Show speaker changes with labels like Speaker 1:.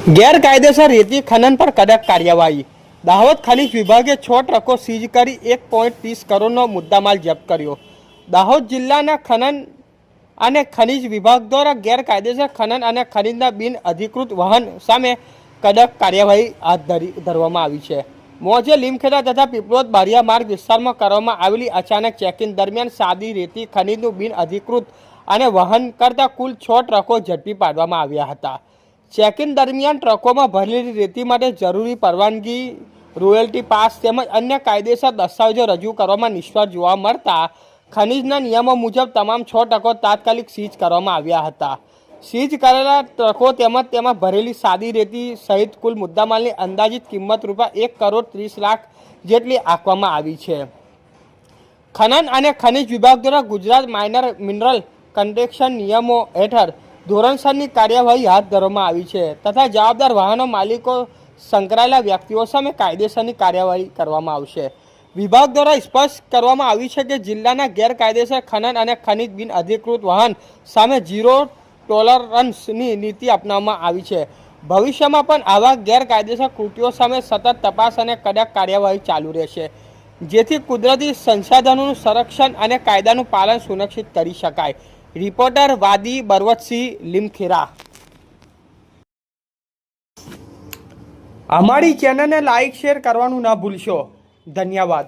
Speaker 1: ગેરકાયદેસર રેતી ખનન પર કડક કાર્યવાહી। દાહોદ ખનીજ વિભાગે 6 ટ્રકો સીઝ કરી 1.30 કરોડનો મુદ્દામાલ જપ્ત કર્યો। દાહોદ જિલ્લાના ખનન અને ખનીજ વિભાગ દ્વારા ગેરકાયદેસર ખનન અને ખનીજના બિન અધિકૃત વહન સામે કડક કાર્યવાહી હાથ ધરવામાં આવી છે। મોજે લીમખેડા તથા પીપળોદ બારિયા માર્ગ વિસ્તારમાં કરવામાં આવેલી અચાનક ચેકિંગ દરમિયાન સાદી રેતી ખનીજનું બિન અધિકૃત અને વહન કરતા કુલ 6 ટ્રકો ઝડપી પાડવામાં આવ્યા હતા। ચેકિંગ દરમિયાન ટ્રકોમાં ભરેલી રેતી માટે જરૂરી પરવાનગી, રોયલ્ટી પાસ તેમજ અન્ય કાયદેસર દસ્તાવેજો રજૂ કરવામાં નિષ્ફળ જોવા મળતા ખનીજના નિયમો મુજબ તમામ 6 ટ્રકો તાત્કાલિક સીઝ કરવામાં આવ્યા હતા। સીઝ કરેલા ટ્રકો તેમજ તેમાં ભરેલી સાદી રેતી સહિત કુલ મુદ્દામાલની અંદાજિત કિંમત ₹1.30 કરોડ જેટલી આંકવામાં આવી છે। ખનન અને ખનીજ વિભાગ દ્વારા ગુજરાત માઇનર મિનરલ કન્ટ્રેક્શન નિયમો હેઠળ ધોરણસરની કાર્યવાહી હાથ ધરવામાં આવી છે તથા જવાબદાર વાહનો માલિકો સંકળાયેલા વ્યક્તિઓ સામે કાયદેસરની કાર્યવાહી કરવામાં આવશે। વિભાગ દ્વારા સ્પષ્ટ કરવામાં આવ્યું છે કે જિલ્લાના ગેરકાયદેસર ખનન અને ખનીજ બિન અધિકૃત વહન સામે ઝીરો ટોલરન્સની નીતિ અપનાવવામાં આવી છે। ભવિષ્યમાં પણ આવા ગેરકાયદેસર કૃત્યો સામે સતત તપાસ અને કડક કાર્યવાહી ચાલુ રહેશે, જેથી કુદરતી સંસાધનોનું સંરક્ષણ અને કાયદાનું પાલન સુનિશ્ચિત કરી શકાય। રિપોર્ટર વાદી બરવતસિંહ, લીમખેડા। અમારી ચેનલને લાઇક શેર કરવાનું ન ભૂલશો। ધન્યવાદ।